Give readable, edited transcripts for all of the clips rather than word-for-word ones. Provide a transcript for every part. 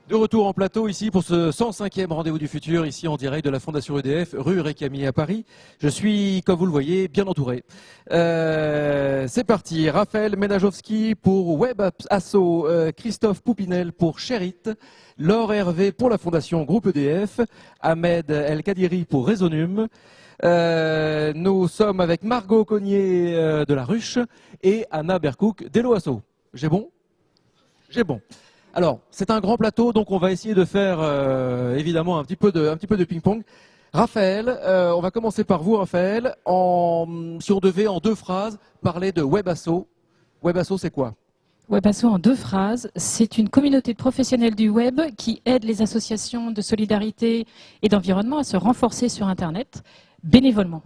De retour en plateau ici pour ce 105e rendez-vous du futur, ici en direct de la Fondation EDF, rue Récamier à Paris. Je suis, comme vous le voyez, bien entouré. C'est parti, Raphaël Menajowski pour Web Asso, Christophe Poupinel pour Sherit, Laure Hervé pour la Fondation Groupe EDF, Ahmed El Kadiri pour Resonum. Nous sommes avec Margot Cognier de La Ruche et Anna Berkouk d'Hello Asso. J'ai bon? J'ai bon. Alors, c'est un grand plateau, donc on va essayer de faire évidemment un petit peu de ping-pong. Raphaël, on va commencer par vous, Raphaël. Si on devait en 2 phrases parler de Web Asso, Web Asso, c'est quoi? Web Asso, en 2 phrases, c'est une communauté de professionnels du web qui aide les associations de solidarité et d'environnement à se renforcer sur Internet bénévolement.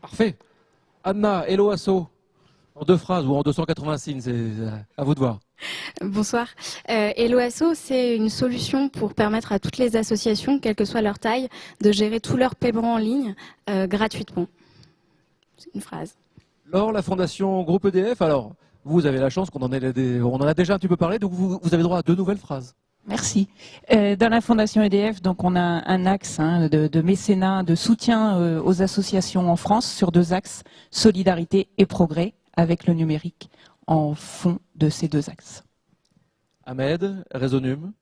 Parfait. Anna, Hello Asso, en 2 phrases ou en 280 signes, c'est à vous de voir. Bonsoir. Hello Asso, c'est une solution pour permettre à toutes les associations, quelle que soit leur taille, de gérer tous leurs paiements en ligne gratuitement. C'est une phrase. Laure, la Fondation Groupe EDF, alors vous avez la chance qu'on en a déjà un petit peu parlé, donc vous avez droit à 2 nouvelles phrases. Merci. Dans la Fondation EDF, donc on a un axe de mécénat, de soutien aux associations en France sur 2 axes, solidarité et progrès, avec le numérique en fond de ces 2 axes. Ahmed, Resonum.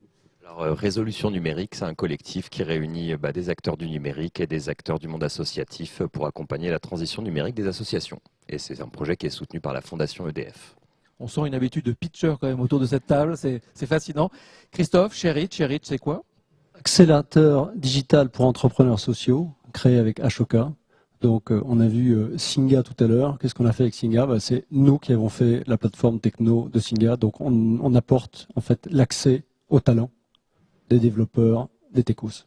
Alors, Résolution numérique, c'est un collectif qui réunit des acteurs du numérique et des acteurs du monde associatif pour accompagner la transition numérique des associations. Et c'est un projet qui est soutenu par la Fondation EDF. On sent une habitude de pitcher quand même autour de cette table, c'est fascinant. Christophe, Sherit, c'est quoi? Accélérateur digital pour entrepreneurs sociaux, créé avec Ashoka. Donc on a vu Singa tout à l'heure. Qu'est-ce qu'on a fait avec Singa? C'est nous qui avons fait la plateforme techno de Singa. Donc on apporte en fait l'accès aux talents des développeurs, des techos.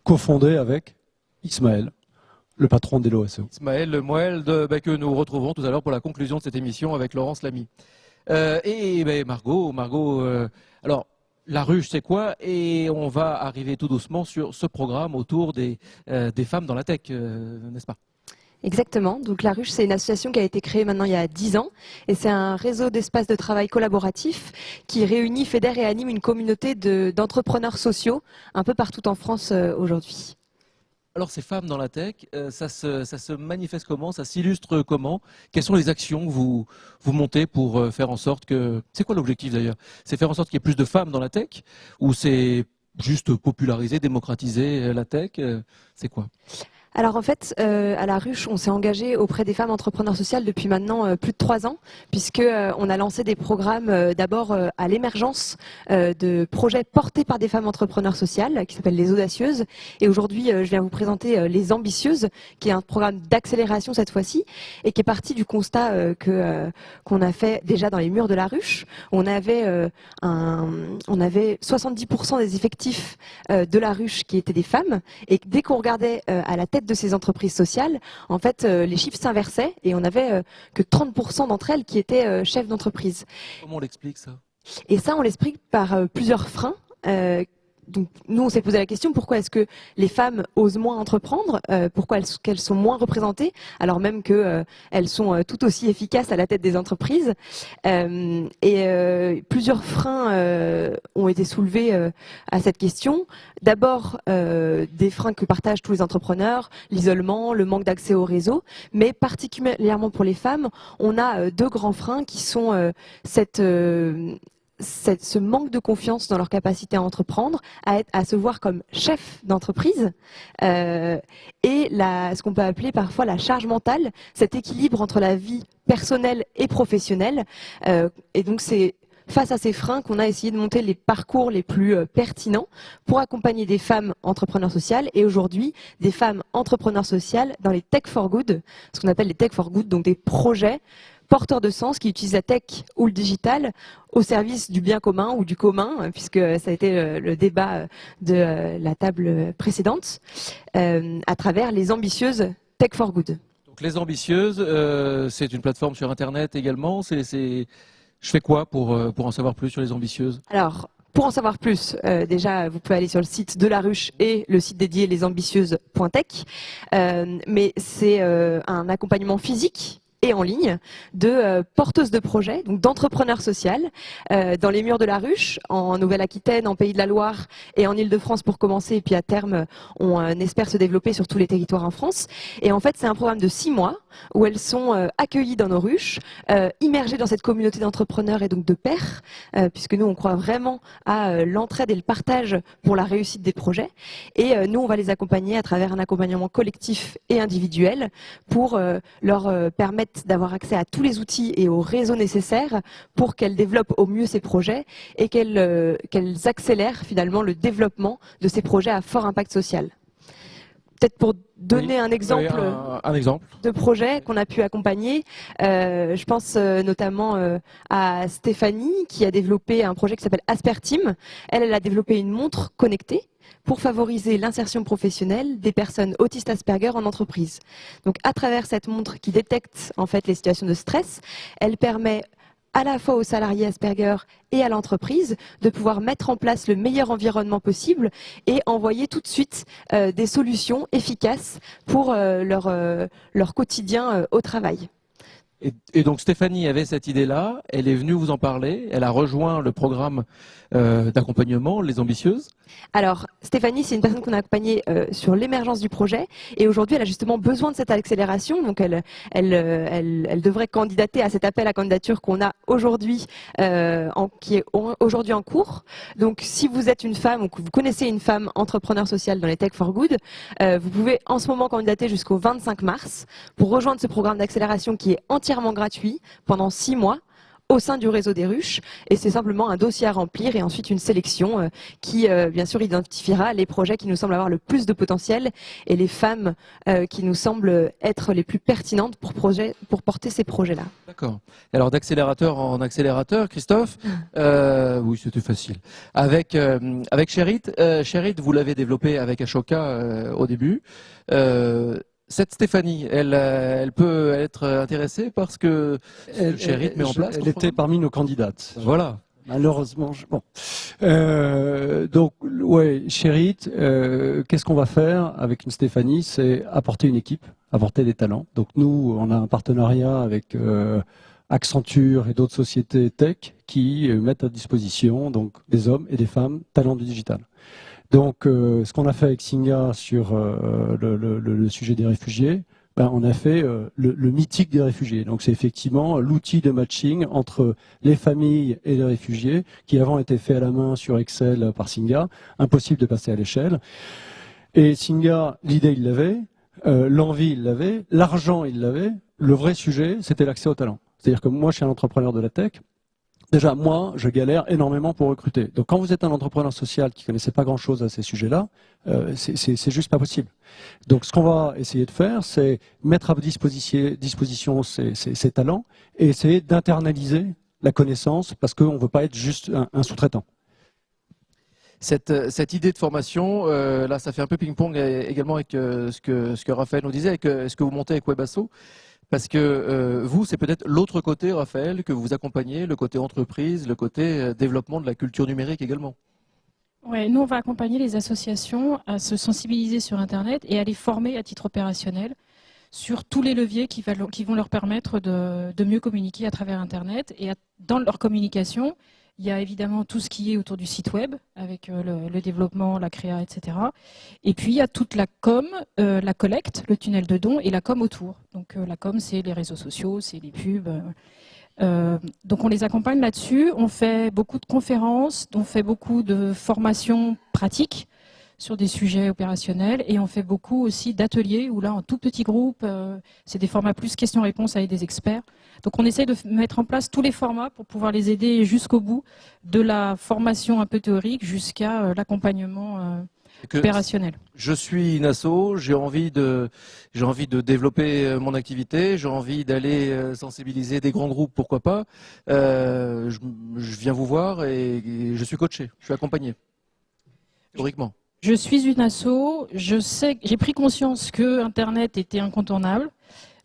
Cofondé avec Ismaël, le patron d'Hello Asso. Ismaël Lemoel, que nous retrouverons tout à l'heure pour la conclusion de cette émission avec Laurence Lamy. Margot, alors La Ruche, c'est quoi? Et on va arriver tout doucement sur ce programme autour des femmes dans la tech, n'est-ce pas? Exactement. Donc La Ruche, c'est une association qui a été créée maintenant il y a 10 ans. Et c'est un réseau d'espaces de travail collaboratifs qui réunit, fédère et anime une communauté d'entrepreneurs sociaux un peu partout en France aujourd'hui. Alors ces femmes dans la tech, ça se manifeste comment? Ça s'illustre comment? Quelles sont les actions que vous montez pour faire en sorte que... C'est quoi l'objectif d'ailleurs? C'est faire en sorte qu'il y ait plus de femmes dans la tech? Ou c'est juste populariser, démocratiser la tech? C'est quoi? Alors en fait, à La Ruche, on s'est engagé auprès des femmes entrepreneurs sociales depuis maintenant plus de 3 ans, puisque on a lancé des programmes d'abord à l'émergence de projets portés par des femmes entrepreneurs sociales, qui s'appellent les Audacieuses. Et aujourd'hui, je viens vous présenter les Ambitieuses, qui est un programme d'accélération cette fois-ci, et qui est parti du constat qu'on a fait déjà dans les murs de La Ruche. On avait 70% des effectifs de La Ruche qui étaient des femmes, et dès qu'on regardait à la tête de ces entreprises sociales, en fait, les chiffres s'inversaient et on n'avait que 30% d'entre elles qui étaient chefs d'entreprise. Comment on l'explique ça? Et ça, on l'explique par plusieurs freins. Donc, nous, on s'est posé la question, pourquoi est-ce que les femmes osent moins entreprendre? Pourquoi qu'elles sont moins représentées, alors même qu'elles sont tout aussi efficaces à la tête des entreprises? Plusieurs freins ont été soulevés à cette question. D'abord, des freins que partagent tous les entrepreneurs, l'isolement, le manque d'accès au réseau, mais particulièrement pour les femmes, on a 2 grands freins qui sont ce manque de confiance dans leur capacité à entreprendre, à se voir comme chef d'entreprise, et ce qu'on peut appeler parfois la charge mentale, cet équilibre entre la vie personnelle et professionnelle. Et donc c'est face à ces freins qu'on a essayé de monter les parcours les plus pertinents pour accompagner des femmes entrepreneurs sociales et aujourd'hui des femmes entrepreneurs sociales dans les Tech for Good, ce qu'on appelle les Tech for Good, donc des projets porteurs de sens qui utilisent la tech ou le digital au service du bien commun ou du commun, puisque ça a été le débat de la table précédente, à travers les Ambitieuses Tech for Good. Donc les Ambitieuses, c'est une plateforme sur Internet également. Je fais quoi pour en savoir plus sur les Ambitieuses? Alors, pour en savoir plus, déjà, vous pouvez aller sur le site de La Ruche et le site dédié lesambitieuses.tech. Mais c'est un accompagnement physique et en ligne de porteuses de projets, donc d'entrepreneurs sociaux, dans les murs de la Ruche, en Nouvelle-Aquitaine, en Pays de la Loire et en Île-de-France pour commencer, et puis à terme, on espère se développer sur tous les territoires en France. Et en fait, c'est un programme de 6 mois où elles sont accueillies dans nos ruches, immergées dans cette communauté d'entrepreneurs et donc de pairs, puisque nous, on croit vraiment à l'entraide et le partage pour la réussite des projets. Et nous, on va les accompagner à travers un accompagnement collectif et individuel pour leur permettre d'avoir accès à tous les outils et aux réseaux nécessaires pour qu'elles développent au mieux ces projets et qu'elles accélèrent finalement le développement de ces projets à fort impact social. Peut-être pour donner un exemple, de projet qu'on a pu accompagner, je pense notamment à Stéphanie qui a développé un projet qui s'appelle Asperteam. Elle a développé une montre connectée pour favoriser l'insertion professionnelle des personnes autistes Asperger en entreprise. Donc à travers cette montre qui détecte en fait les situations de stress, elle permet à la fois aux salariés Asperger et à l'entreprise de pouvoir mettre en place le meilleur environnement possible et envoyer tout de suite des solutions efficaces pour leur quotidien au travail. Et donc Stéphanie avait cette idée-là, elle est venue vous en parler, elle a rejoint le programme d'accompagnement, Les Ambitieuses. Alors Stéphanie, c'est une personne qu'on a accompagnée sur l'émergence du projet et aujourd'hui elle a justement besoin de cette accélération, donc elle devrait candidater à cet appel à candidature qu'on a aujourd'hui, qui est aujourd'hui en cours. Donc si vous êtes une femme ou que vous connaissez une femme entrepreneur sociale dans les Tech for Good, vous pouvez en ce moment candidater jusqu'au 25 mars pour rejoindre ce programme d'accélération qui est entièrement gratuit pendant 6 mois au sein du réseau des ruches, et c'est simplement un dossier à remplir et ensuite une sélection qui bien sûr identifiera les projets qui nous semblent avoir le plus de potentiel et les femmes qui nous semblent être les plus pertinentes pour porter ces projets-là. D'accord. Alors d'accélérateur en accélérateur, Christophe, oui c'était facile. Avec Sherit, Sherit vous l'avez développé avec Ashoka au début. Cette Stéphanie, elle peut être intéressée parce que Sherit met en place. Elle était parmi nos candidates. Voilà. Malheureusement, bon. Donc, ouais, Sherit, qu'est-ce qu'on va faire avec une Stéphanie? C'est apporter une équipe, apporter des talents. Donc nous, on a un partenariat avec Accenture et d'autres sociétés tech qui mettent à disposition donc des hommes et des femmes talents du digital. Donc, ce qu'on a fait avec Singa sur le sujet des réfugiés, on a fait le mythique des réfugiés. Donc, c'est effectivement l'outil de matching entre les familles et les réfugiés qui avant était fait à la main sur Excel par Singa. Impossible de passer à l'échelle. Et Singa, l'idée, il l'avait, l'envie, il l'avait, l'argent, il l'avait. Le vrai sujet, c'était l'accès au talent. C'est-à-dire que moi, je suis un entrepreneur de la tech. Déjà, moi, je galère énormément pour recruter. Donc, quand vous êtes un entrepreneur social qui ne connaissait pas grand-chose à ces sujets-là, c'est juste pas possible. Donc, ce qu'on va essayer de faire, c'est mettre à disposition ces talents et essayer d'internaliser la connaissance parce qu'on ne veut pas être juste un sous-traitant. Cette idée de formation, là, ça fait un peu ping-pong également avec ce que Raphaël nous disait, avec ce que vous montez avec Webasso. Parce que vous, c'est peut-être l'autre côté, Raphaël, que vous accompagnez, le côté entreprise, le côté développement de la culture numérique également. Ouais, nous, on va accompagner les associations à se sensibiliser sur Internet et à les former à titre opérationnel sur tous les leviers qui vont leur permettre de mieux communiquer à travers Internet. Et dans leur communication, il y a évidemment tout ce qui est autour du site web, avec le développement, la créa, etc. Et puis, il y a toute la com, la collecte, le tunnel de dons et la com autour. Donc, la com, c'est les réseaux sociaux, c'est les pubs. Donc, on les accompagne là-dessus. On fait beaucoup de conférences, on fait beaucoup de formations pratiques sur des sujets opérationnels et on fait beaucoup aussi d'ateliers où là, en tout petit groupe, c'est des formats plus questions-réponses avec des experts. Donc on essaye de mettre en place tous les formats pour pouvoir les aider jusqu'au bout, de la formation un peu théorique jusqu'à l'accompagnement opérationnel. Je suis une asso, j'ai envie de développer mon activité, j'ai envie d'aller sensibiliser des grands groupes, pourquoi pas. Je viens vous voir et je suis coaché, je suis accompagné, théoriquement. Je suis une asso, j'ai pris conscience que Internet était incontournable.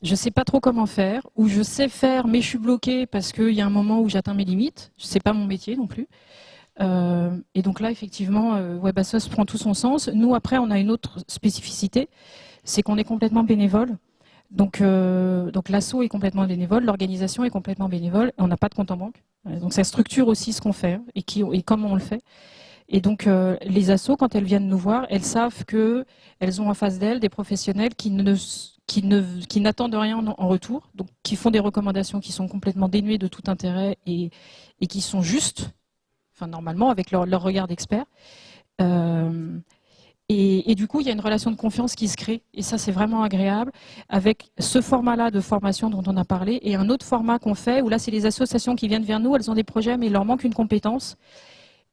Je ne sais pas trop comment faire, ou je sais faire, mais je suis bloquée parce qu'il y a un moment où j'atteins mes limites. Ce n'est pas mon métier non plus. Et donc là, effectivement, Webassos prend tout son sens. Nous, après, on a une autre spécificité, c'est qu'on est complètement bénévole. Donc l'asso est complètement bénévole, l'organisation est complètement bénévole, et on n'a pas de compte en banque. Donc ça structure aussi ce qu'on fait et comment on le fait. Et donc les assos, quand elles viennent nous voir, elles savent qu'elles ont en face d'elles des professionnels qui n'attendent rien en retour, donc qui font des recommandations qui sont complètement dénuées de tout intérêt et qui sont justes, enfin normalement avec leur regard d'expert. Et du coup, il y a une relation de confiance qui se crée, et ça c'est vraiment agréable, avec ce format-là de formation dont on a parlé, et un autre format qu'on fait, où là c'est les associations qui viennent vers nous, elles ont des projets mais il leur manque une compétence.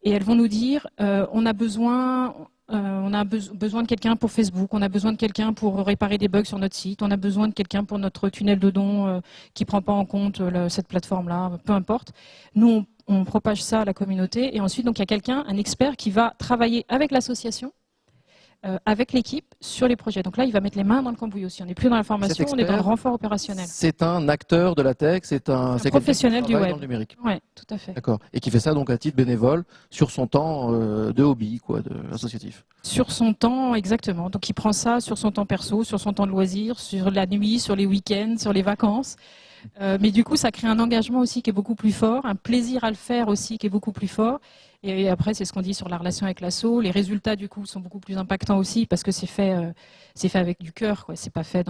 Et elles vont nous dire, on a besoin de quelqu'un pour Facebook, on a besoin de quelqu'un pour réparer des bugs sur notre site, on a besoin de quelqu'un pour notre tunnel de dons qui prend pas en compte cette plateforme-là, peu importe. Nous, on propage ça à la communauté et ensuite, donc, il y a quelqu'un, un expert qui va travailler avec l'association, avec l'équipe sur les projets. Donc là, il va mettre les mains dans le cambouis aussi. On n'est plus dans la formation, on est dans le renfort opérationnel. C'est un acteur de la tech, c'est professionnel du web. dans le numérique. Oui, tout à fait. D'accord. Et qui fait ça donc à titre bénévole sur son temps de hobby, associatif. Sur son temps, exactement. Donc il prend ça sur son temps perso, sur son temps de loisir, sur la nuit, sur les week-ends, sur les vacances. Mais du coup, ça crée un engagement aussi qui est beaucoup plus fort, un plaisir à le faire aussi qui est beaucoup plus fort. Et après, c'est ce qu'on dit sur la relation avec l'asso. Les résultats, du coup, sont beaucoup plus impactants aussi parce que c'est fait avec du cœur, quoi. C'est pas fait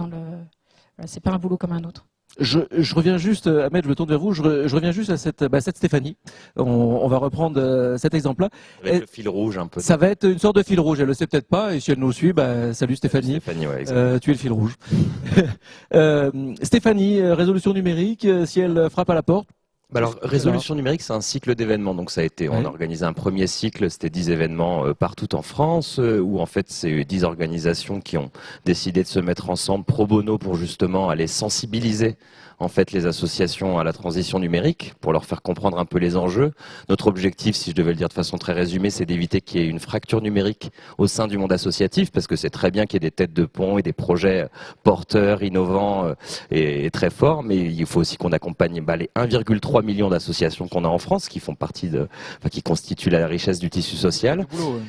c'est pas un boulot comme un autre. Je reviens juste, Ahmed, je me tourne vers vous. Je reviens juste à cette Stéphanie. On va reprendre cet exemple-là. Avec le fil rouge un peu. Ça va être une sorte de fil rouge. Elle le sait peut-être pas. Et si elle nous suit, salut Stéphanie. Stéphanie, ouais, exactement. Tu es le fil rouge. Stéphanie, résolution numérique. Si elle frappe à la porte. Alors, résolution numérique, c'est un cycle d'événements. Donc, ça a été, on a organisé un premier cycle, c'était 10 événements partout en France, où en fait, c'est 10 organisations qui ont décidé de se mettre ensemble pro bono pour justement aller sensibiliser en fait les associations à la transition numérique, pour leur faire comprendre un peu les enjeux. Notre objectif, si je devais le dire de façon très résumée, c'est d'éviter qu'il y ait une fracture numérique au sein du monde associatif, parce que c'est très bien qu'il y ait des têtes de pont et des projets porteurs, innovants et très forts, mais il faut aussi qu'on accompagne les 1,3 million d'associations qu'on a en France, qui font partie qui constituent la richesse du tissu social.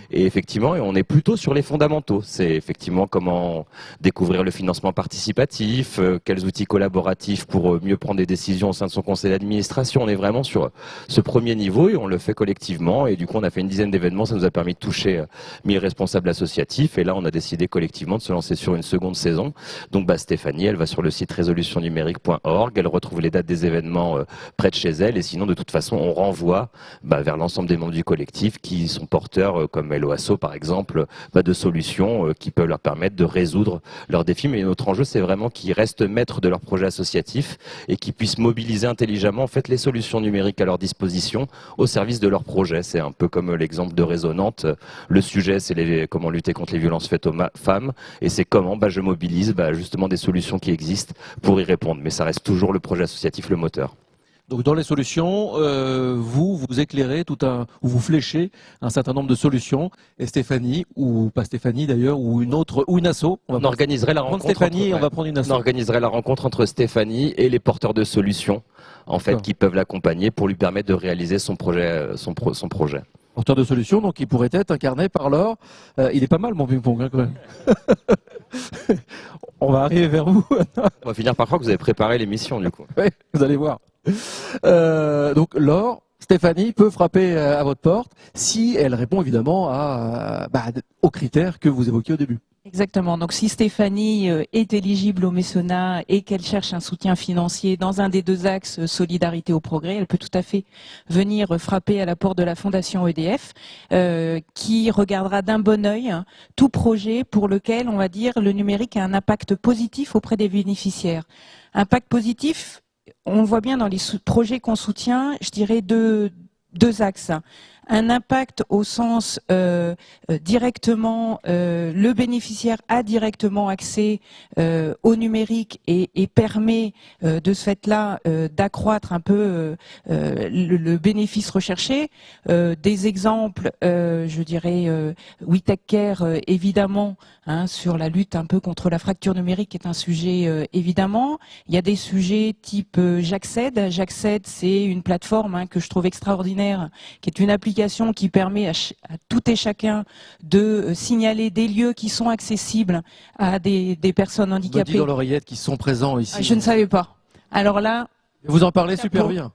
Et effectivement, on est plutôt sur les fondamentaux. C'est effectivement comment découvrir le financement participatif, quels outils collaboratifs pour mieux prendre des décisions au sein de son conseil d'administration. On est vraiment sur ce premier niveau et on le fait collectivement. Et du coup, on a fait une dizaine d'événements. Ça nous a permis de toucher 1000 responsables associatifs. Et là, on a décidé collectivement de se lancer sur une seconde saison. Donc, Stéphanie, elle va sur le site résolutionnumérique.org. Elle retrouve les dates des événements près de chez elle. Et sinon, de toute façon, on renvoie vers l'ensemble des membres du collectif qui sont porteurs, comme LOASO par exemple, de solutions qui peuvent leur permettre de résoudre leurs défis. Mais notre enjeu, c'est vraiment qu'ils restent maîtres de leur projet associatif et qui puissent mobiliser intelligemment en fait les solutions numériques à leur disposition au service de leur projet. C'est un peu comme l'exemple de Résonante. Le sujet, c'est comment lutter contre les violences faites aux femmes, et c'est comment je mobilise justement des solutions qui existent pour y répondre. Mais ça reste toujours le projet associatif le moteur. Donc dans les solutions, vous éclairez ou vous fléchez un certain nombre de solutions. Et Stéphanie, ou pas Stéphanie d'ailleurs, ou une autre, ou une asso. On organiserait la rencontre. Stéphanie, on va prendre une asso. On organiserait la rencontre entre Stéphanie et les porteurs de solutions, en fait, qui peuvent l'accompagner pour lui permettre de réaliser son projet, son projet. Porteur de solutions, donc il pourrait être incarné par Laure. Il est pas mal mon ping-pong, quand même. On va arriver vers vous. On va finir par croire que vous avez préparé l'émission, du coup. Oui, vous allez voir. Donc Laure, Stéphanie peut frapper à votre porte si elle répond évidemment aux critères que vous évoquiez au début. Exactement. Donc si Stéphanie est éligible au mécénat et qu'elle cherche un soutien financier dans un des deux axes solidarité au progrès, elle peut tout à fait venir frapper à la porte de la Fondation EDF qui regardera d'un bon œil tout projet pour lequel, on va dire, le numérique a un impact positif auprès des bénéficiaires. Impact positif, on voit bien dans les projets qu'on soutient, je dirais deux axes. Un impact au sens directement, le bénéficiaire a directement accès au numérique et permet de ce fait-là d'accroître un peu le bénéfice recherché. Des exemples, je dirais, WeTechCare évidemment, sur la lutte un peu contre la fracture numérique est un sujet évidemment. Il y a des sujets type J'accède. J'accède, c'est une plateforme que je trouve extraordinaire, qui est une application application qui permet à tout et chacun de signaler des lieux qui sont accessibles à des personnes On me handicapées. dit dans l'oreillette qu'ils sont présents ici. Je ne savais pas. Alors là, Vous en parlez super Chapeau. bien.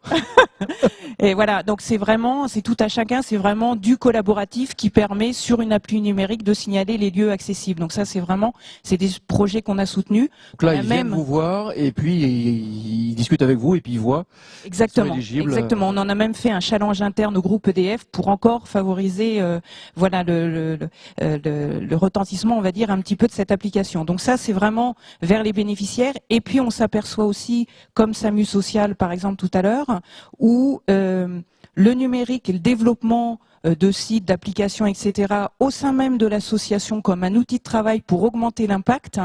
et voilà, donc c'est tout à chacun, c'est vraiment du collaboratif qui permet sur une appli numérique de signaler les lieux accessibles. Donc ça, c'est des projets qu'on a soutenus. Donc là, On a ils viennent même- vous voir et puis ils discutent avec vous et puis ils voient. Exactement. éligibles. Exactement. On en a même fait un challenge interne au groupe EDF pour encore favoriser, voilà, le retentissement, on va dire, un petit peu de cette application. Donc ça, c'est vraiment vers les bénéficiaires. Et puis on s'aperçoit aussi, comme SAMU Social, par exemple tout à l'heure, où le numérique et le développement de sites, d'applications, etc., au sein même de l'association comme un outil de travail pour augmenter l'impact,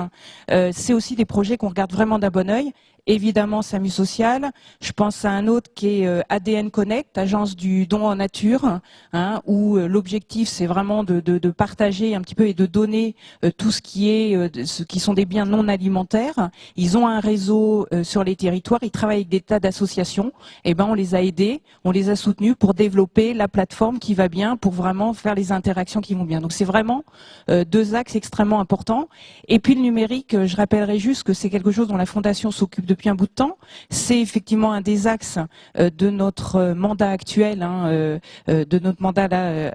c'est aussi des projets qu'on regarde vraiment d'un bon œil. Évidemment, SAMU Social. Je pense à un autre qui est ADN Connect, agence du don en nature, hein, où l'objectif c'est vraiment de partager un petit peu et de donner tout ce qui sont des biens non alimentaires. Ils ont un réseau sur les territoires, ils travaillent avec des tas d'associations. Et ben, on les a aidés, on les a soutenus pour développer la plateforme qui va bien, pour vraiment faire les interactions qui vont bien. Donc c'est vraiment deux axes extrêmement importants. Et puis le numérique, je rappellerai juste que c'est quelque chose dont la Fondation s'occupe depuis un bout de temps. C'est effectivement un des axes de notre mandat actuel, de notre mandat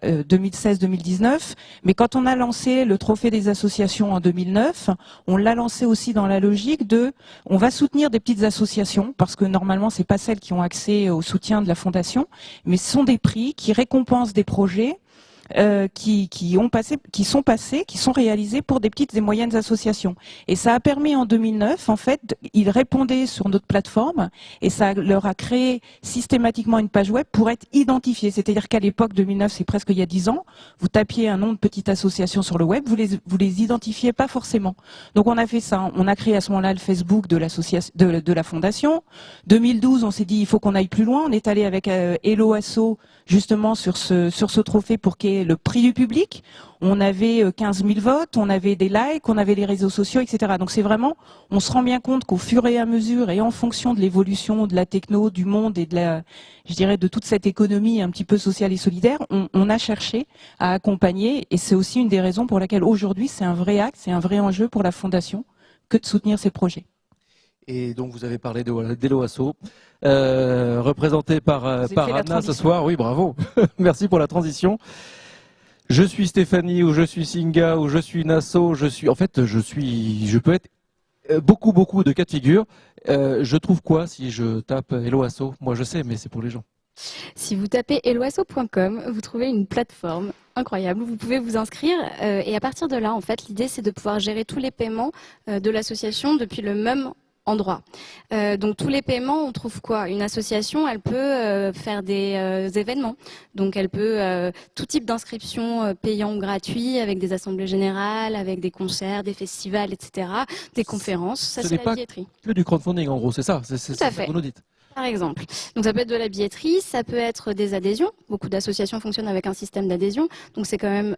2016-2019. Mais quand on a lancé le Trophée des associations en 2009, on l'a lancé aussi dans la logique on va soutenir des petites associations, parce que normalement, c'est pas celles qui ont accès au soutien de la Fondation, mais ce sont des prix qui récompensent des projets qui sont réalisés pour des petites et moyennes associations. Et ça a permis en 2009, en fait, ils répondaient sur notre plateforme et ça leur a créé systématiquement une page web pour être identifiés. C'est-à-dire qu'à l'époque, 2009, c'est presque il y a 10 ans, vous tapiez un nom de petite association sur le web, vous les identifiez pas forcément. Donc on a fait ça. On a créé à ce moment-là le Facebook de l'association, de la Fondation. 2012, on s'est dit il faut qu'on aille plus loin. On est allé avec Hello Asso justement sur ce trophée pour qu'il y ait le prix du public. On avait 15 000 votes, on avait des likes, on avait les réseaux sociaux, etc. Donc c'est vraiment, on se rend bien compte qu'au fur et à mesure et en fonction de l'évolution de la techno, du monde et de toute cette économie un petit peu sociale et solidaire, on a cherché à accompagner et c'est aussi une des raisons pour laquelle aujourd'hui c'est un vrai axe, c'est un vrai enjeu pour la Fondation que de soutenir ces projets. Et donc vous avez parlé d'Hello Asso, représenté par Vous avez fait la Anna ce transition. soir. Oui, bravo. Merci pour la transition. Je suis Stéphanie ou je suis Singa ou je suis Nasso. Je peux être beaucoup de cas de figure. Je trouve quoi si je tape Hello Asso? Moi je sais, mais c'est pour les gens. Si vous tapez helloasso.com, vous trouvez une plateforme incroyable. Vous pouvez vous inscrire et à partir de là, en fait, l'idée c'est de pouvoir gérer tous les paiements de l'association depuis le même endroit. Donc tous les paiements, on trouve quoi? Une association, elle peut faire des événements. Donc elle peut tout type d'inscription payant ou gratuit, avec des assemblées générales, avec des concerts, des festivals, etc., des conférences. Ça Ce c'est n'est la pas billetterie. que du crowdfunding en gros, c'est ça. C'est Tout à ça fait. que vous nous dites. Par exemple. Donc ça peut être de la billetterie, ça peut être des adhésions. Beaucoup d'associations fonctionnent avec un système d'adhésion. Donc c'est quand même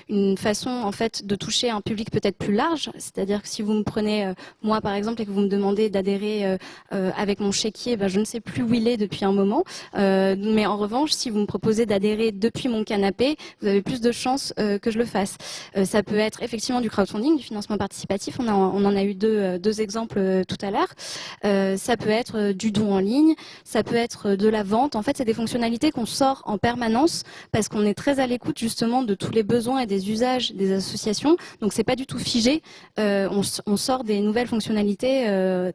une façon en fait de toucher un public peut-être plus large. C'est-à-dire que si vous me prenez moi par exemple et que vous me demandez d'adhérer avec mon chéquier, je ne sais plus où il est depuis un moment. Mais en revanche, si vous me proposez d'adhérer depuis mon canapé, vous avez plus de chances que je le fasse. Ça peut être effectivement du crowdfunding, du financement participatif. On en a eu deux exemples tout à l'heure. Ça peut être du don en ligne, ça peut être de la vente. En fait, c'est des fonctionnalités qu'on sort en permanence parce qu'on est très à l'écoute justement de tous les besoins et des usages des associations. Donc, c'est pas du tout figé. On sort des nouvelles fonctionnalités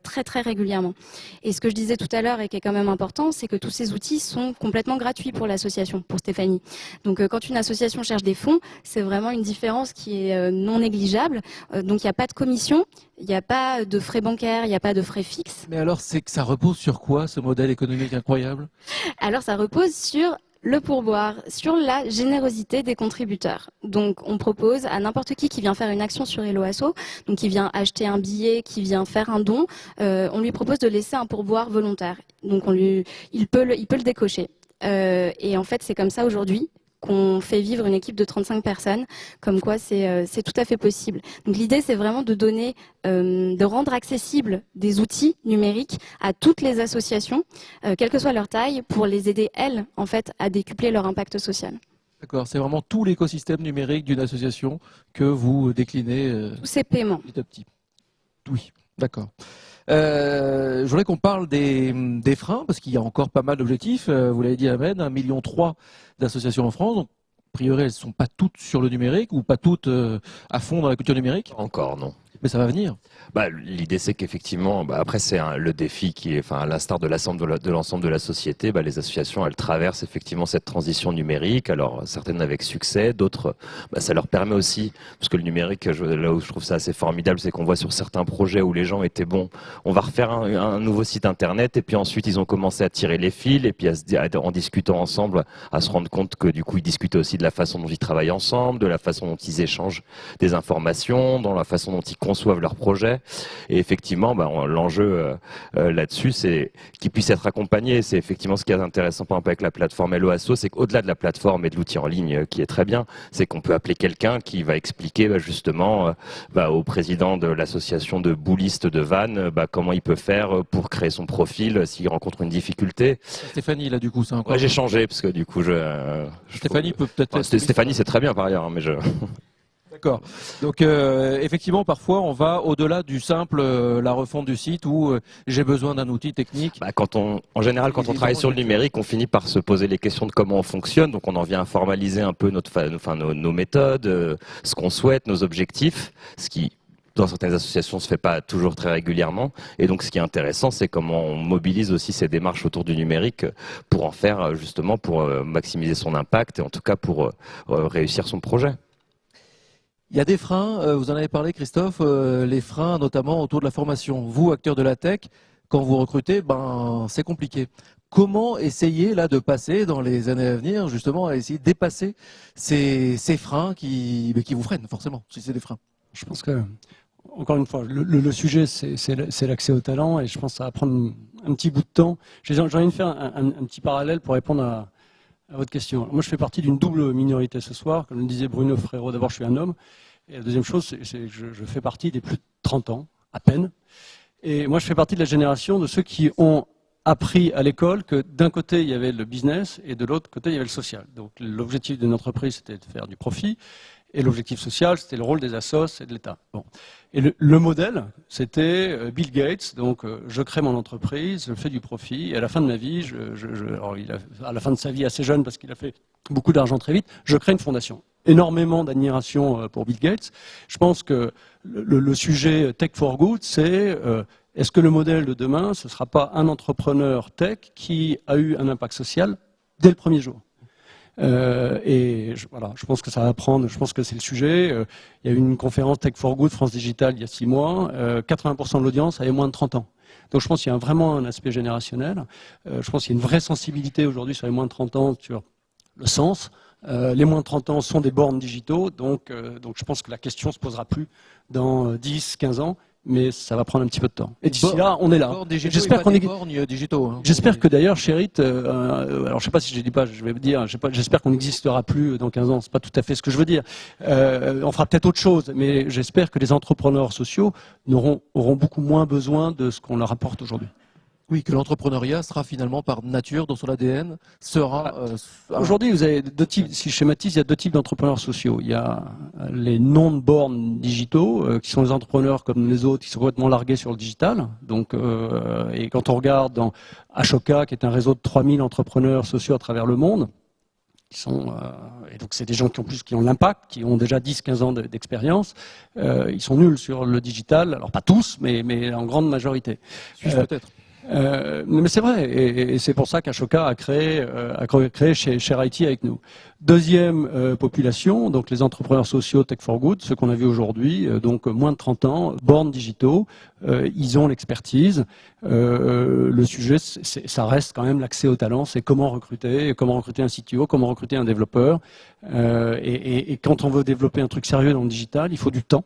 très très régulièrement. Et ce que je disais tout à l'heure et qui est quand même important, c'est que tous ces outils sont complètement gratuits pour l'association, pour Stéphanie. Donc, quand une association cherche des fonds, c'est vraiment une différence qui est non négligeable. Donc, il n'y a pas de commission. Il n'y a pas de frais bancaires, il n'y a pas de frais fixes. Mais alors, c'est que ça repose sur quoi ce modèle économique incroyable? Alors, ça repose sur le pourboire, sur la générosité des contributeurs. Donc, on propose à n'importe qui vient faire une action sur Hello Asso, donc qui vient acheter un billet, qui vient faire un don, on lui propose de laisser un pourboire volontaire. Donc, il peut le décocher. Et en fait, c'est comme ça aujourd'hui qu'on fait vivre une équipe de 35 personnes, comme quoi c'est tout à fait possible. Donc l'idée, c'est vraiment de donner, de rendre accessibles des outils numériques à toutes les associations, quelle que soit leur taille, pour les aider, elles, en fait, à décupler leur impact social. D'accord, c'est vraiment tout l'écosystème numérique d'une association que vous déclinez Tous ces paiements. petit à petit. Oui, d'accord. Je voudrais qu'on parle des freins, parce qu'il y a encore pas mal d'objectifs. Vous l'avez dit, Ahmed, 1,3 million d'associations en France. Donc, a priori, elles ne sont pas toutes sur le numérique ou pas toutes à fond dans la culture numérique. Encore, non. Mais ça va venir. L'idée, c'est qu'effectivement, après, c'est le défi qui est, à l'instar de l'ensemble de la société, les associations, elles traversent effectivement cette transition numérique. Alors, certaines avec succès, d'autres, ça leur permet aussi, parce que le numérique, là où je trouve ça assez formidable, c'est qu'on voit sur certains projets où les gens étaient bons, on va refaire un nouveau site internet, et puis ensuite, ils ont commencé à tirer les fils, et puis en discutant ensemble, à se rendre compte que du coup, ils discutaient aussi de la façon dont ils travaillent ensemble, de la façon dont ils échangent des informations, dans la façon dont ils conçoivent leurs projets. Et effectivement, l'enjeu là-dessus, c'est qu'ils puissent être accompagnés. C'est effectivement ce qui est intéressant par exemple avec la plateforme Helloasso, c'est qu'au-delà de la plateforme et de l'outil en ligne qui est très bien, c'est qu'on peut appeler quelqu'un qui va expliquer justement au président de l'association de boulistes de Vannes comment il peut faire pour créer son profil s'il rencontre une difficulté. Stéphanie, là, du coup, c'est encore. Ouais, j'ai changé parce que du coup, Stéphanie peut peut-être. Stéphanie, c'est très bien par ailleurs, mais je. D'accord. Donc effectivement, parfois, on va au-delà du simple la refonte du site où j'ai besoin d'un outil technique. En général, quand on travaille sur le numérique, on finit par se poser les questions de comment on fonctionne. Donc, on en vient à formaliser un peu nos méthodes, ce qu'on souhaite, nos objectifs, ce qui dans certaines associations se fait pas toujours très régulièrement. Et donc, ce qui est intéressant, c'est comment on mobilise aussi ces démarches autour du numérique pour en faire justement pour maximiser son impact et en tout cas pour réussir son projet. Il y a des freins, vous en avez parlé Christophe, les freins notamment autour de la formation. Vous, acteur de la tech, quand vous recrutez, c'est compliqué. Comment essayer là de passer dans les années à venir justement à essayer de dépasser ces freins qui vous freinent forcément, si c'est des freins? Je pense que, encore une fois, le sujet c'est l'accès au talent et je pense que ça va prendre un petit bout de temps. J'ai envie de faire un petit parallèle pour répondre à votre question. Moi, je fais partie d'une double minorité ce soir. Comme le disait Bruno Frérot, d'abord, je suis un homme. Et la deuxième chose, c'est que je fais partie des plus de 30 ans, à peine. Et moi, je fais partie de la génération de ceux qui ont appris à l'école que d'un côté, il y avait le business et de l'autre côté, il y avait le social. Donc, l'objectif d'une entreprise, c'était de faire du profit. Et l'objectif social, c'était le rôle des assos et de l'État. Bon. Et le modèle, c'était Bill Gates. Donc, je crée mon entreprise, je fais du profit. Et à la fin de ma vie, alors à la fin de sa vie assez jeune, parce qu'il a fait beaucoup d'argent très vite, je crée une fondation. Énormément d'admiration pour Bill Gates. Je pense que le sujet Tech for Good, c'est est-ce que le modèle de demain, ce ne sera pas un entrepreneur tech qui a eu un impact social dès le premier jour? Je pense que ça va prendre, je pense que c'est le sujet. Il y a eu une conférence Tech for Good France Digital il y a 6 mois. 80% de l'audience avait moins de 30 ans. Donc je pense qu'il y a vraiment un aspect générationnel. Je pense qu'il y a une vraie sensibilité aujourd'hui sur les moins de 30 ans sur le sens. Les moins de 30 ans sont des bornes digitaux. Donc je pense que la question ne se posera plus dans 10, 15 ans. Mais ça va prendre un petit peu de temps. Et d'ici là, on est là. J'espère qu'on est digitaux. J'espère que d'ailleurs, Sherit, alors je sais pas si je dis pas, je vais dire, j'espère qu'on n'existera plus dans 15 ans. C'est pas tout à fait ce que je veux dire. On fera peut-être autre chose, mais j'espère que les entrepreneurs sociaux auront beaucoup moins besoin de ce qu'on leur apporte aujourd'hui. Oui, que l'entrepreneuriat sera finalement par nature, dans son ADN, sera... Aujourd'hui, vous avez deux types, si je schématise, il y a deux types d'entrepreneurs sociaux. Il y a les non-born digitaux, qui sont les entrepreneurs comme les autres, qui sont complètement largués sur le digital. Donc, et quand on regarde dans Ashoka, qui est un réseau de 3000 entrepreneurs sociaux à travers le monde, et donc c'est des gens qui ont l'impact, qui ont déjà 10-15 ans d'expérience, ils sont nuls sur le digital, alors pas tous, mais en grande majorité. Peut-être. Mais c'est vrai, et c'est pour ça qu'Ashoka a créé Share IT avec nous. Deuxième population, donc les entrepreneurs sociaux Tech for Good, ceux qu'on a vu aujourd'hui, donc moins de 30 ans, born digitaux, ils ont l'expertise. Le sujet, ça reste quand même l'accès au talent, c'est comment recruter un CTO, comment recruter un développeur. Et quand on veut développer un truc sérieux dans le digital, il faut du temps.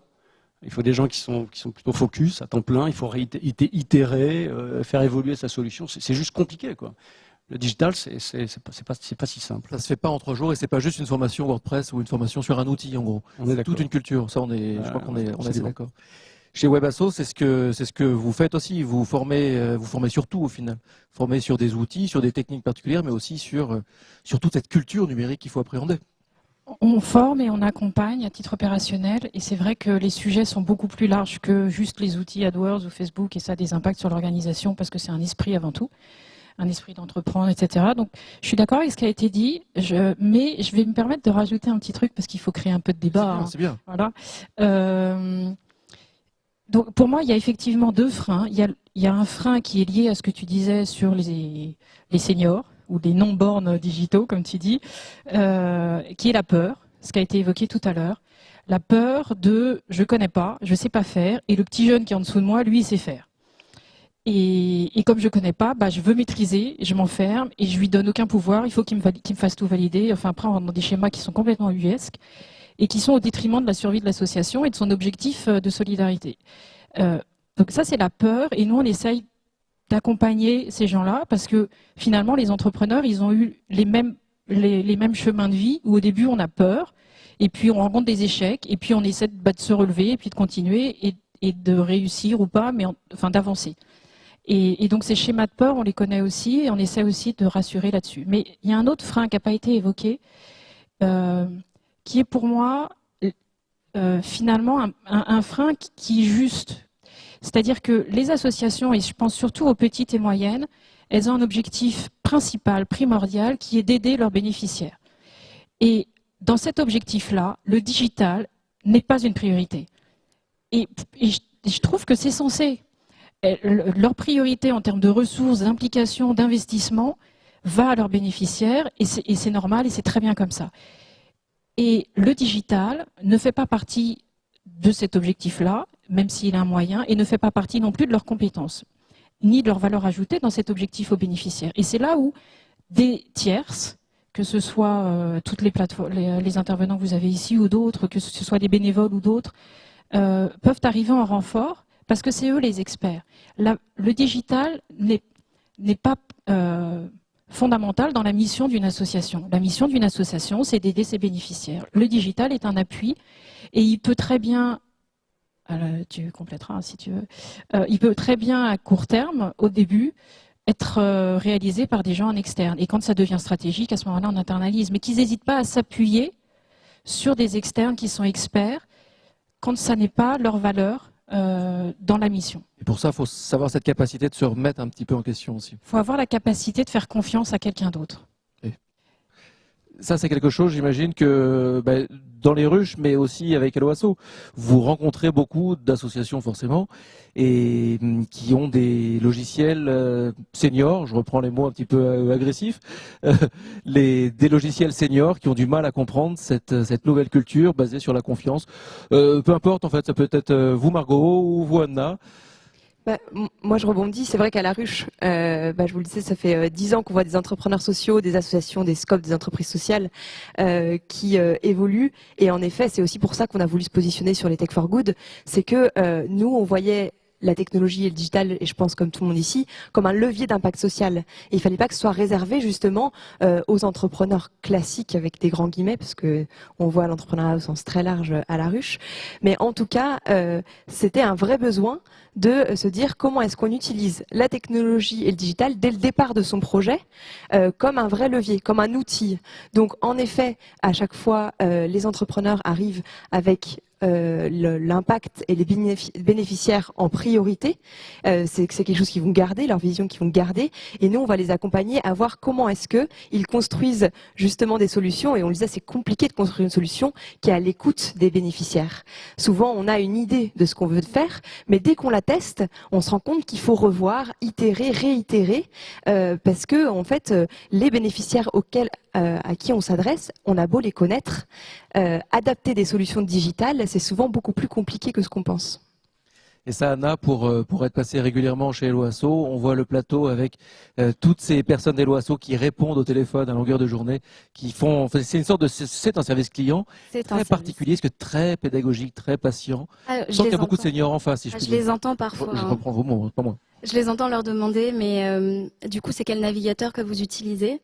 Il faut des gens qui sont plutôt focus, à temps plein. Il faut itérer, faire évoluer sa solution. C'est juste compliqué, quoi. Le digital, c'est pas si simple. Ça se fait pas en 3 jours et c'est pas juste une formation WordPress ou une formation sur un outil en gros. On est C'est d'accord. toute une culture. Ça, je crois qu'on est assez absolument. d'accord. Chez Webasso, c'est ce que vous faites aussi. Vous formez sur tout au final. Formez sur des outils, sur des techniques particulières, mais aussi sur toute cette culture numérique qu'il faut appréhender. On forme et on accompagne à titre opérationnel, et c'est vrai que les sujets sont beaucoup plus larges que juste les outils AdWords ou Facebook, et ça a des impacts sur l'organisation parce que c'est un esprit avant tout, un esprit d'entreprendre, etc. Donc je suis d'accord avec ce qui a été dit, mais je vais me permettre de rajouter un petit truc parce qu'il faut créer un peu de débat. C'est bien. Voilà. Donc pour moi, il y a effectivement 2 freins. Il y a un frein qui est lié à ce que tu disais sur les seniors ou les non-bornes digitaux, comme tu dis, qui est la peur, ce qui a été évoqué tout à l'heure. La peur de « je connais pas, je sais pas faire », et le petit jeune qui est en dessous de moi, lui, il sait faire. Et comme je connais pas, je veux maîtriser, je m'enferme et je lui donne aucun pouvoir, il faut qu'il me fasse tout valider. Enfin, après, on rentre dans des schémas qui sont complètement uesques et qui sont au détriment de la survie de l'association et de son objectif de solidarité. Donc ça, c'est la peur, et nous, on essaye d'accompagner ces gens-là, parce que finalement, les entrepreneurs, ils ont eu les mêmes chemins de vie, où au début, on a peur, et puis on rencontre des échecs, et puis on essaie de se relever, et puis de continuer, et de réussir ou pas, mais enfin d'avancer. Et donc ces schémas de peur, on les connaît aussi, et on essaie aussi de rassurer là-dessus. Mais il y a un autre frein qui n'a pas été évoqué, qui est pour moi finalement un frein qui est juste. C'est-à-dire que les associations, et je pense surtout aux petites et moyennes, elles ont un objectif principal, primordial, qui est d'aider leurs bénéficiaires. Et dans cet objectif-là, le digital n'est pas une priorité. Et je trouve que c'est censé. Leur priorité en termes de ressources, d'implication, d'investissement va à leurs bénéficiaires, et c'est normal, et c'est très bien comme ça. Et le digital ne fait pas partie de cet objectif-là, même s'il est un moyen, et ne fait pas partie non plus de leurs compétences, ni de leur valeur ajoutée dans cet objectif aux bénéficiaires. Et c'est là où des tierces, que ce soit toutes les plateformes, les intervenants que vous avez ici ou d'autres, que ce soit des bénévoles ou d'autres, peuvent arriver en renfort, parce que c'est eux les experts. Le digital n'est pas fondamental dans la mission d'une association. La mission d'une association, c'est d'aider ses bénéficiaires. Le digital est un appui, et il peut très bien, tu compléteras si tu veux, il peut très bien à court terme, au début, être réalisé par des gens en externe. Et quand ça devient stratégique, à ce moment-là, on internalise. Mais qu'ils n'hésitent pas à s'appuyer sur des externes qui sont experts quand ça n'est pas leur valeur dans la mission. Et pour ça, il faut savoir cette capacité de se remettre un petit peu en question aussi. Il faut avoir la capacité de faire confiance à quelqu'un d'autre. Ça, c'est quelque chose, j'imagine, que dans les ruches, mais aussi avec Helloasso, vous rencontrez beaucoup d'associations forcément, et qui ont des logiciels seniors, je reprends les mots un petit peu agressifs, des logiciels seniors qui ont du mal à comprendre cette nouvelle culture basée sur la confiance. Peu importe, en fait, ça peut être vous Margot ou vous Anna. Moi, je rebondis. C'est vrai qu'à la ruche, je vous le disais, ça fait 10 ans qu'on voit des entrepreneurs sociaux, des associations, des scopes, des entreprises sociales qui évoluent. Et en effet, c'est aussi pour ça qu'on a voulu se positionner sur les Tech for Good. C'est que nous, on voyait la technologie et le digital, et je pense comme tout le monde ici, comme un levier d'impact social. Et il fallait pas que ce soit réservé justement aux entrepreneurs classiques, avec des grands guillemets, parce que on voit l'entrepreneuriat au sens très large à la ruche. Mais en tout cas, c'était un vrai besoin de se dire comment est-ce qu'on utilise la technologie et le digital dès le départ de son projet comme un vrai levier, comme un outil. Donc en effet, à chaque fois, les entrepreneurs arrivent avec l'impact et les bénéficiaires en priorité. C'est quelque chose qu'ils vont garder, leur vision qu'ils vont garder. Et nous, on va les accompagner à voir comment est-ce qu'ils construisent justement des solutions. Et on le disait, c'est compliqué de construire une solution qui est à l'écoute des bénéficiaires. Souvent, on a une idée de ce qu'on veut faire, mais dès qu'on la teste, on se rend compte qu'il faut revoir, itérer, réitérer, parce que en fait, les bénéficiaires à qui on s'adresse, on a beau les connaître, adapter des solutions digitales, c'est souvent beaucoup plus compliqué que ce qu'on pense. Et ça, Anna, pour être passé régulièrement chez Helloasso, on voit le plateau avec toutes ces personnes d'Helloasso qui répondent au téléphone à longueur de journée, qui font. Enfin, c'est une sorte de. C'est un service client C'est un très service. particulier, parce que très pédagogique, très patient. Ah, Je je sens qu'il y les a beaucoup de entends. seniors en face, si je Ah, puis je dire. les entends parfois. Je hein. reprends vos mots, pas moi. Je les entends leur demander, mais du coup, c'est quel navigateur que vous utilisez?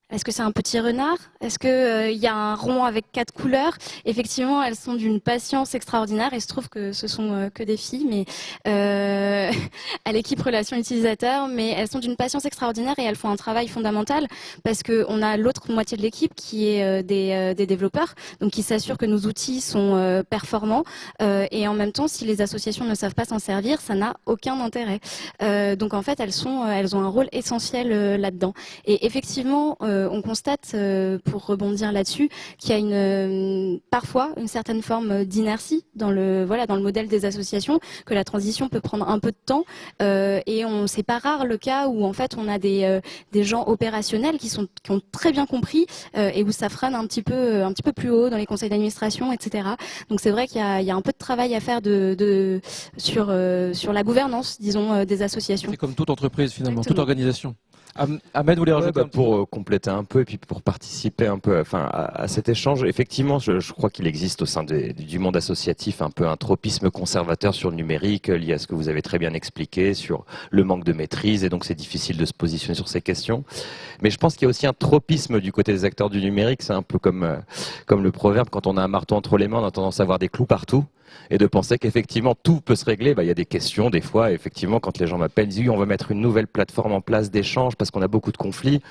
Est-ce que c'est un petit renard? Est-ce que y a un rond avec 4 couleurs? Effectivement, elles sont d'une patience extraordinaire. Il se trouve que ce sont que des filles, mais à l'équipe relation utilisateur, mais elles sont d'une patience extraordinaire et elles font un travail fondamental parce que on a l'autre moitié de l'équipe qui est des développeurs, donc qui s'assurent que nos outils sont performants et en même temps, si les associations ne savent pas s'en servir, ça n'a aucun intérêt. Donc en fait, elles ont un rôle essentiel là-dedans. Et effectivement, on constate, pour rebondir là-dessus, qu'il y a parfois une certaine forme d'inertie dans le modèle des associations, que la transition peut prendre un peu de temps, et c'est pas rare le cas où en fait on a des gens opérationnels qui ont très bien compris et où ça freine un petit peu plus haut dans les conseils d'administration, etc. Donc c'est vrai qu'il y a un peu de travail à faire sur la gouvernance, disons, des associations. C'est comme toute entreprise, finalement, toute Exactement. organisation. Ahmed voulait Ouais, rajouter un petit pour compléter un peu et puis pour participer un peu à cet échange, effectivement, je crois qu'il existe au sein du monde associatif un peu un tropisme conservateur sur le numérique lié à ce que vous avez très bien expliqué sur le manque de maîtrise et donc c'est difficile de se positionner sur ces questions. Mais je pense qu'il y a aussi un tropisme du côté des acteurs du numérique, c'est un peu comme le proverbe, quand on a un marteau entre les mains, on a tendance à avoir des clous partout. Et de penser qu'effectivement tout peut se régler. Il y a des questions des fois, effectivement, quand les gens m'appellent, ils disent oui, on veut mettre une nouvelle plateforme en place d'échange parce qu'on a beaucoup de conflits.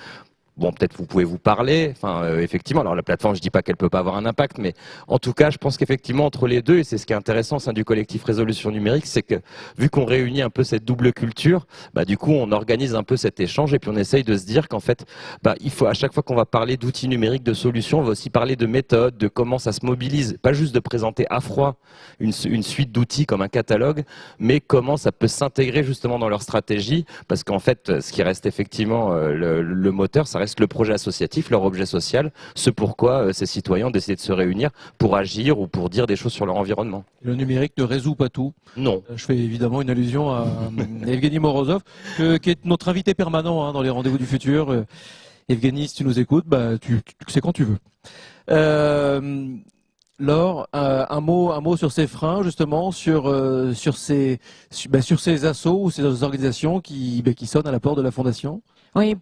Bon, peut-être vous pouvez vous parler. Effectivement, alors la plateforme, je dis pas qu'elle peut pas avoir un impact, mais en tout cas, je pense qu'effectivement entre les deux, et c'est ce qui est intéressant au sein du collectif Résolution Numérique, c'est que vu qu'on réunit un peu cette double culture, du coup, on organise un peu cet échange et puis on essaye de se dire qu'en fait, il faut à chaque fois qu'on va parler d'outils numériques, de solutions, on va aussi parler de méthodes, de comment ça se mobilise, pas juste de présenter à froid une suite d'outils comme un catalogue, mais comment ça peut s'intégrer justement dans leur stratégie, parce qu'en fait, ce qui reste effectivement le moteur, ça reste le projet associatif, leur objet social, ce pourquoi ces citoyens ont décidé de se réunir pour agir ou pour dire des choses sur leur environnement. Le numérique ne résout pas tout. Non. Je fais évidemment une allusion à Evgeny Morozov, qui est notre invité permanent dans les rendez-vous du futur. Evgeny, si tu nous écoutes, tu sais quand tu veux. Laure, un mot sur ces freins, justement, sur ces assos ou ces organisations qui sonnent à la porte de la Fondation. Oui,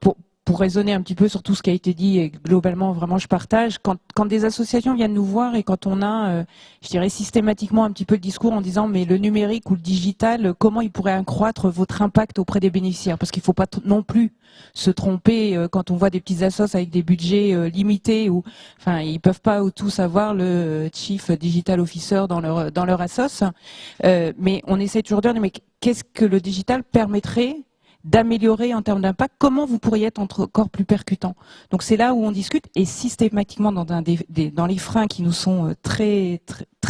pour raisonner un petit peu sur tout ce qui a été dit, et globalement, vraiment, je partage. Quand des associations viennent nous voir et quand on a, je dirais, systématiquement un petit peu le discours en disant, mais le numérique ou le digital, comment il pourrait accroître votre impact auprès des bénéficiaires? Parce qu'il ne faut pas non plus se tromper quand on voit des petits assos avec des budgets limités ou, enfin, ils peuvent pas tous avoir le Chief Digital Officer dans leur assos. Mais on essaie toujours de dire, mais qu'est-ce que le digital permettrait d'améliorer en termes d'impact, comment vous pourriez être encore plus percutant. Donc c'est là où on discute et systématiquement dans les freins qui nous sont très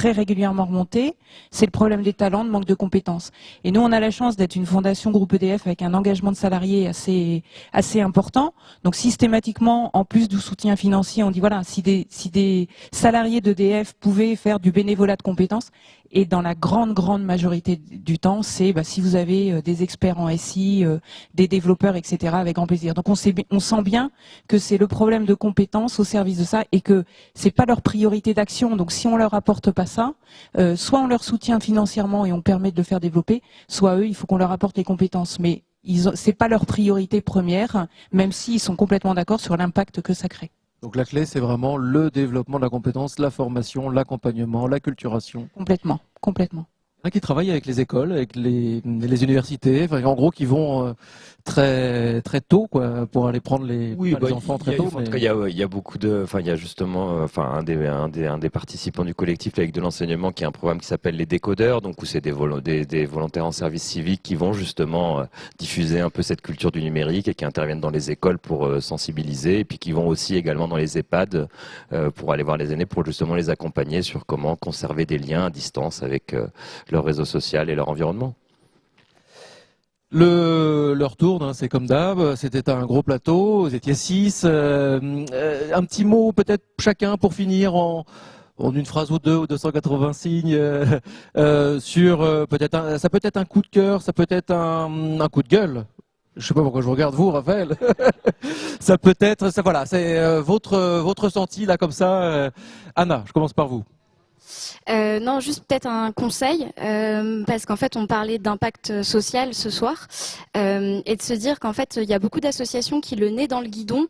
régulièrement remontés, c'est le problème des talents, de manque de compétences. Et nous, on a la chance d'être une fondation groupe EDF avec un engagement de salariés assez important. Donc systématiquement, en plus du soutien financier, on dit voilà, si des salariés d'EDF pouvaient faire du bénévolat de compétences, et dans la grande majorité du temps, c'est si vous avez des experts en SI, des développeurs, etc., avec grand plaisir. Donc on sent bien que c'est le problème de compétences au service de ça et que c'est pas leur priorité d'action. Donc si on leur apporte pas ça, soit on leur soutient financièrement et on permet de le faire développer, soit eux, il faut qu'on leur apporte les compétences. Mais c'est pas leur priorité première, même s'ils sont complètement d'accord sur l'impact que ça crée. Donc la clé, c'est vraiment le développement de la compétence, la formation, l'accompagnement, l'acculturation. Complètement. Il y en a qui travaillent avec les écoles, avec les universités, en gros qui vont très tôt pour aller prendre les enfants très tôt. En tout cas, il y a beaucoup il y a justement un des participants du collectif avec de l'enseignement qui a un programme qui s'appelle les décodeurs, donc où c'est des volontaires en service civique qui vont justement diffuser un peu cette culture du numérique et qui interviennent dans les écoles pour sensibiliser et puis qui vont aussi également dans les EHPAD pour aller voir les aînés pour justement les accompagner sur comment conserver des liens à distance avec leur réseau social et leur environnement. Leur tourne, c'est comme d'hab, c'était un gros plateau, vous étiez 6. Un petit mot peut-être chacun pour finir en une phrase ou deux ou 280 signes sur peut-être ça peut être un coup de cœur, ça peut être un coup de gueule. Je sais pas pourquoi je vous regarde vous, Raphaël. Ça peut être, ça voilà, c'est votre ressenti là comme ça. Anna, je commence par vous. Non, juste peut-être un conseil, parce qu'en fait, on parlait d'impact social ce soir, et de se dire qu'en fait, il y a beaucoup d'associations qui, le nez dans le guidon,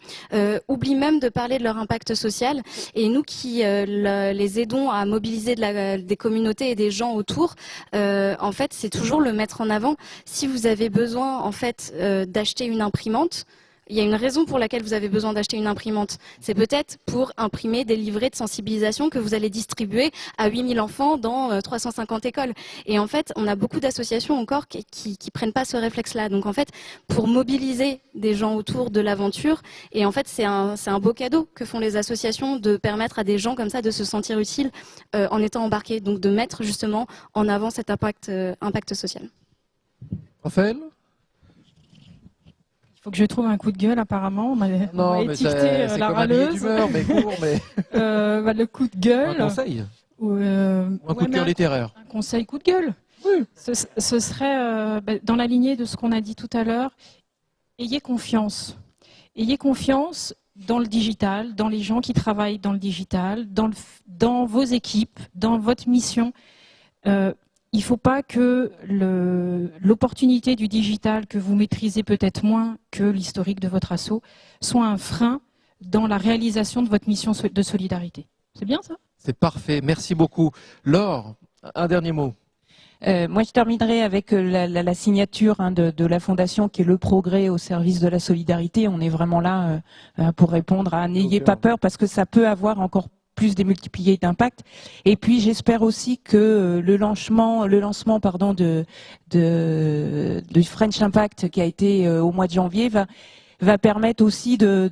oublient même de parler de leur impact social. Et nous qui les aidons à mobiliser des communautés et des gens autour, en fait, c'est toujours le mettre en avant. Si vous avez besoin, en fait, d'acheter une imprimante, il y a une raison pour laquelle vous avez besoin d'acheter une imprimante. C'est peut-être pour imprimer des livrets de sensibilisation que vous allez distribuer à 8000 enfants dans 350 écoles. Et en fait, on a beaucoup d'associations encore qui prennent pas ce réflexe-là. Donc en fait, pour mobiliser des gens autour de l'aventure, et en fait, c'est un beau cadeau que font les associations de permettre à des gens comme ça de se sentir utiles en étant embarqués. Donc de mettre justement en avant cet impact social. Raphaël? Il faut que je trouve un coup de gueule, apparemment. On m'a Non, mais étiqueté c'est la comme un billet râleuse. d'humeur, mais court, mais Le coup de gueule. un conseil Ou, ou un coup de cœur littéraire. un conseil coup de gueule. Oui. Ce serait, dans la lignée de ce qu'on a dit tout à l'heure, ayez confiance. Ayez confiance dans le digital, dans les gens qui travaillent dans le digital, dans vos équipes, dans votre mission. Il ne faut pas que l'opportunité du digital, que vous maîtrisez peut-être moins que l'historique de votre asso, soit un frein dans la réalisation de votre mission de solidarité. C'est bien ça? C'est parfait, merci beaucoup. Laure, un dernier mot. Moi, je terminerai avec la signature de la Fondation qui est le progrès au service de la solidarité. On est vraiment là pour répondre à n'ayez pas peur parce que ça peut avoir encore plus démultiplier d'impact. Et puis j'espère aussi que le lancement du French Impact qui a été au mois de janvier va permettre aussi de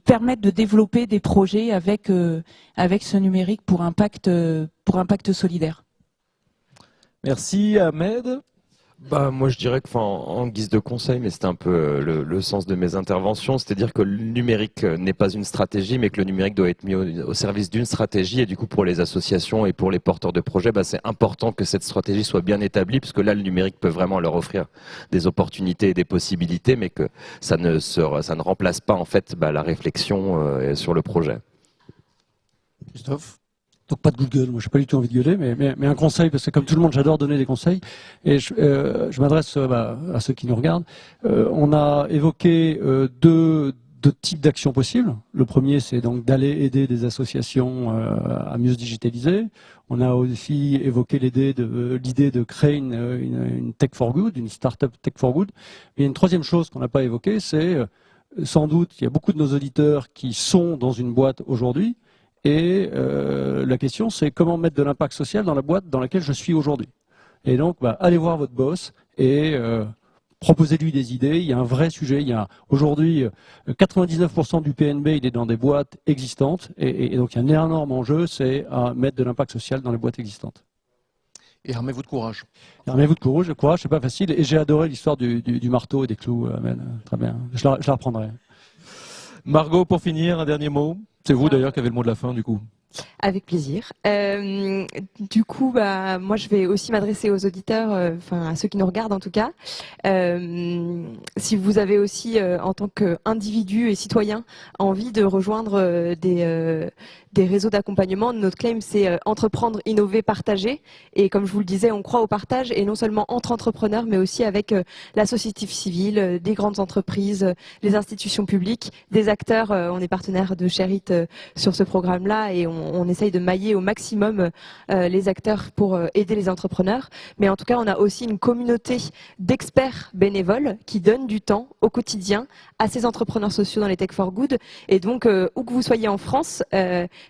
permettre de développer des projets avec ce numérique pour impact solidaire. Merci Ahmed. Bah, moi, je dirais que, en guise de conseil, mais c'était un peu le sens de mes interventions, c'est-à-dire que le numérique n'est pas une stratégie, mais que le numérique doit être mis au service d'une stratégie. Et du coup, pour les associations et pour les porteurs de projets, bah, c'est important que cette stratégie soit bien établie, puisque là, le numérique peut vraiment leur offrir des opportunités et des possibilités, mais que ça ne remplace pas en fait la réflexion sur le projet. Christophe. Donc pas de coup de gueule, moi j'ai pas du tout envie de gueuler, mais un conseil, parce que comme tout le monde j'adore donner des conseils, et je m'adresse à ceux qui nous regardent. On a évoqué deux types d'actions possibles. Le premier c'est donc d'aller aider des associations à mieux se digitaliser. On a aussi évoqué l'idée de créer une tech for good, une startup tech for good. Mais il y a une troisième chose qu'on n'a pas évoquée, c'est sans doute il y a beaucoup de nos auditeurs qui sont dans une boîte aujourd'hui. Et la question, c'est comment mettre de l'impact social dans la boîte dans laquelle je suis aujourd'hui. Et donc, allez voir votre boss et proposez-lui des idées. Il y a un vrai sujet. Il y a aujourd'hui 99% du PNB, il est dans des boîtes existantes. Et donc, il y a un énorme enjeu, c'est à mettre de l'impact social dans les boîtes existantes. Et armez-vous de courage. Armez-vous de courage, c'est pas facile. Et j'ai adoré l'histoire du marteau et des clous. Très bien. Je la reprendrai. Margot, pour finir, un dernier mot. C'est vous d'ailleurs qui avez le mot de la fin du coup. Avec plaisir. Du coup, moi, je vais aussi m'adresser aux auditeurs, à ceux qui nous regardent en tout cas. Si vous avez aussi, en tant qu'individu et citoyen, envie de rejoindre des réseaux d'accompagnement, notre claim, c'est entreprendre, innover, partager. Et comme je vous le disais, on croit au partage, et non seulement entre entrepreneurs, mais aussi avec la société civile, des grandes entreprises, les institutions publiques, des acteurs. On est partenaire de Sherit sur ce programme-là, et on essaye de mailler au maximum les acteurs pour aider les entrepreneurs. Mais en tout cas, on a aussi une communauté d'experts bénévoles qui donnent du temps au quotidien à ces entrepreneurs sociaux dans les Tech for Good. Et donc, où que vous soyez en France,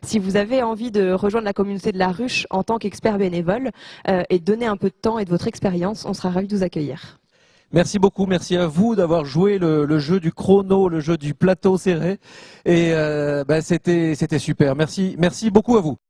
si vous avez envie de rejoindre la communauté de la Ruche en tant qu'expert bénévole et donner un peu de temps et de votre expérience, on sera ravis de vous accueillir. Merci beaucoup, merci à vous d'avoir joué le jeu du chrono, le jeu du plateau serré. Et c'était super. Merci beaucoup à vous.